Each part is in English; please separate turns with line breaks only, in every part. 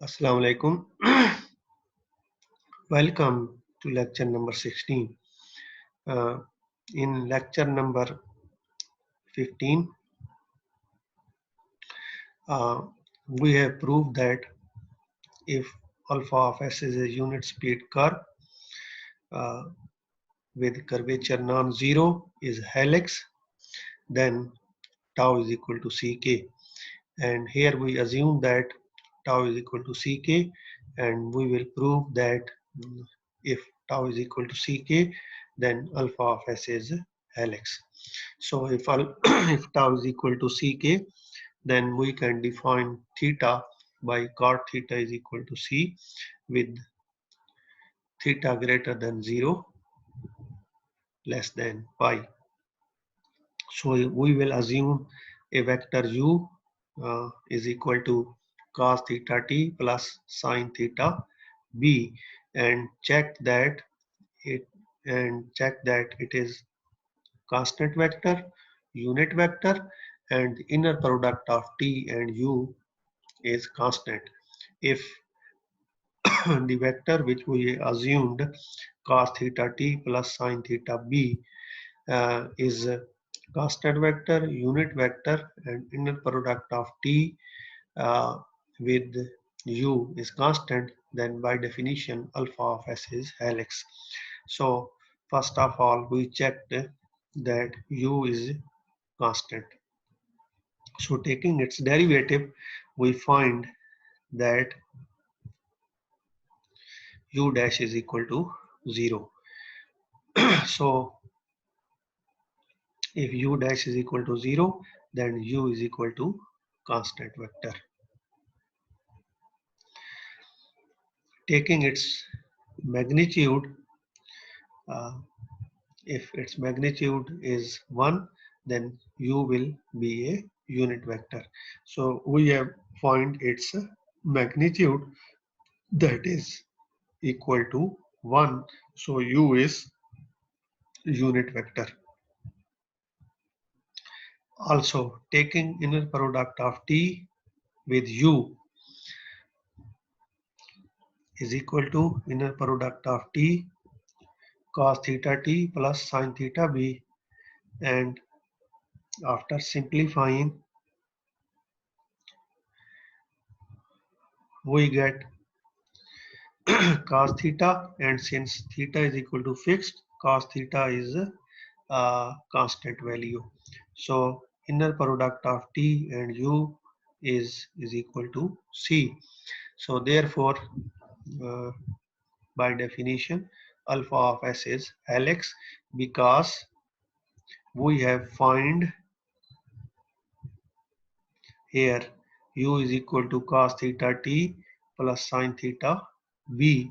Assalamu alaikum. Welcome to lecture number 16. Uh, in lecture number 15, uh, we have proved that if alpha of S is a unit speed curve uh, with curvature non-zero is helix, then tau is equal to Ck. And here we assume that tau is equal to Ck, and we will prove that if tau is equal to Ck, then alpha of S is helix. So if if tau is equal to Ck, then we can define theta by cot theta is equal to C with theta greater than 0 less than pi. So we will assume a vector u is equal to cos theta t plus sine theta b, and check that it is constant vector, unit vector, and the inner product of t and u is constant. If the vector which we assumed cos theta t plus sine theta b is a constant vector, unit vector, and inner product of t uh, with u is constant, then by definition alpha of S is helix. So first of all we checked that u is constant. So taking its derivative, we find that u dash is equal to 0. So if u dash is equal to 0, then u is equal to constant vector. Taking its magnitude, uh, if its magnitude is 1, then u will be a unit vector. So we have find its magnitude, that is equal to 1. So u is unit vector. Also taking inner product of t with u is equal to inner product of t cos theta t plus sin theta b, and after simplifying we get cos theta, and since theta is equal to fixed, cos theta is a constant value. So inner product of t and u is equal to c. So therefore uh, by definition alpha of S is helix, because we have find here u is equal to cos theta t plus sin theta b,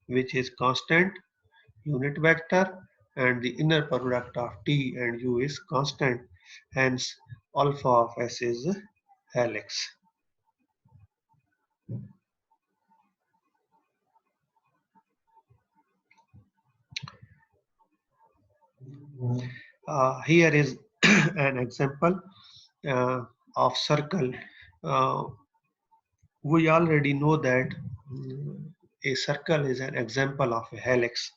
which is constant unit vector, and the inner product of t and u is constant. Hence alpha of S is helix. Here is an example of circle. Uh, we already know that a circle is an example of a helix.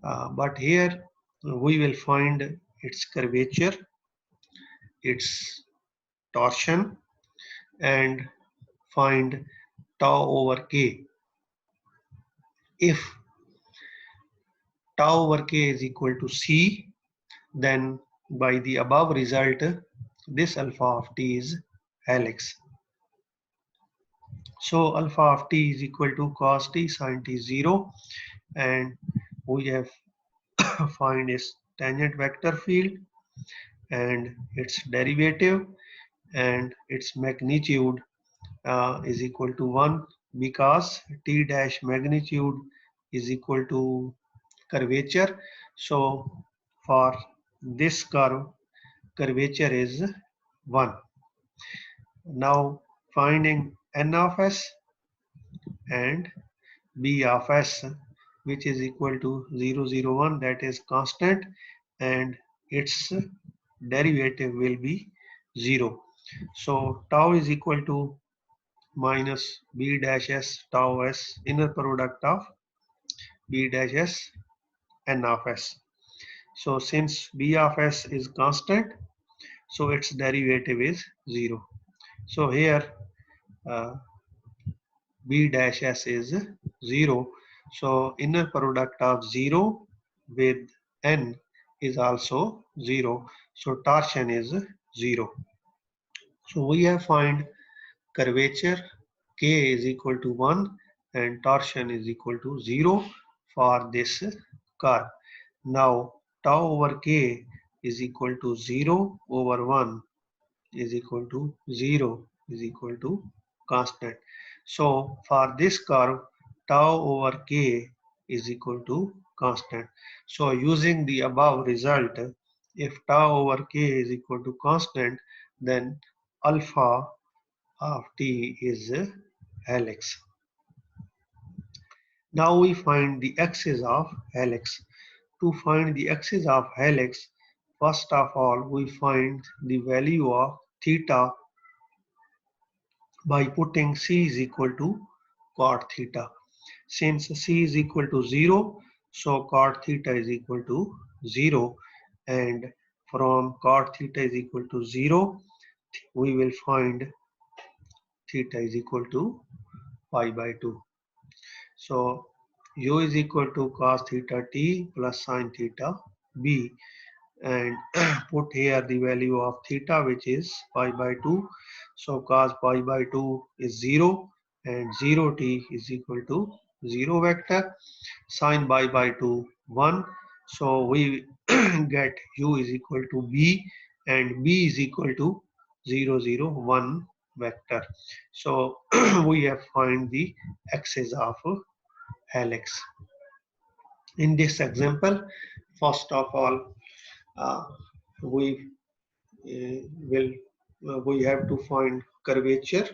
But here we will find its curvature, its torsion, and find tau over k. If tau over k is equal to c, then by the above result, this alpha of t is helix. So alpha of t is equal to cos t sin t 0, and we have find its tangent vector field and its derivative, and its magnitude is equal to 1, because t dash magnitude is equal to curvature. So for this curve, curvature is 1. Now finding n of s and b of s, which is equal to 0, 0, 1, that is constant, and its derivative will be 0. So tau is equal to minus b dash s tau s inner product of b dash s n of s. So since b of s is constant, so its derivative is 0. So here uh, b dash s is 0. So inner product of 0 with n is also 0. So torsion is 0. So we have find curvature k is equal to 1 and torsion is equal to 0 for this curve. Now tau over k is equal to 0 over 1 is equal to 0 is equal to constant. So for this curve tau over k is equal to constant. So using the above result, if tau over k is equal to constant, then alpha of t is helix. Now we find the axis of helix. To find the axis of helix, first of all we find the value of theta by putting c is equal to cot theta. Since c is equal to 0, so cot theta is equal to 0, and from cot theta is equal to 0, we will find theta is equal to pi by 2. So u is equal to cos theta t plus sin theta b, and put here the value of theta, which is pi by 2. So cos pi by 2 is 0 and 0 t is equal to 0 vector. Sin pi by 2 1. So we get u is equal to b and b is equal to 0 0 1 vector. So we have find the axis of helix. In this example, first of all, uh, we will we have to find curvature,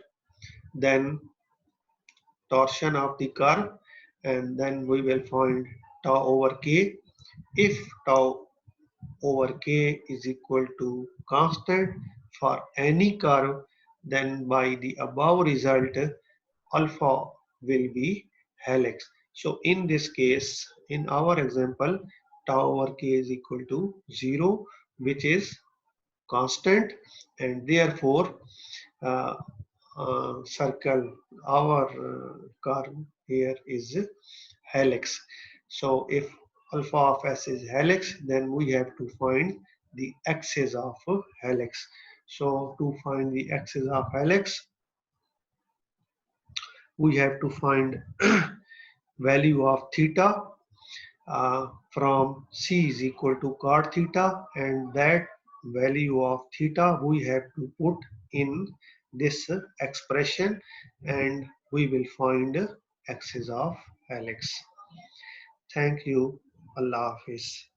then torsion of the curve, and then we will find tau over k. If tau over k is equal to constant for any curve, then by the above result alpha will be helix. So in this case, in our example, tau over k is equal to 0, which is constant, and therefore uh, circle our curve here is helix. So if alpha of s is helix, then we have to find the axis of helix. So to find the axis of helix, we have to find value of theta from c is equal to cot theta, and that value of theta we have to put in this expression, and we will find axis of helix. Thank you. Allah Hafiz.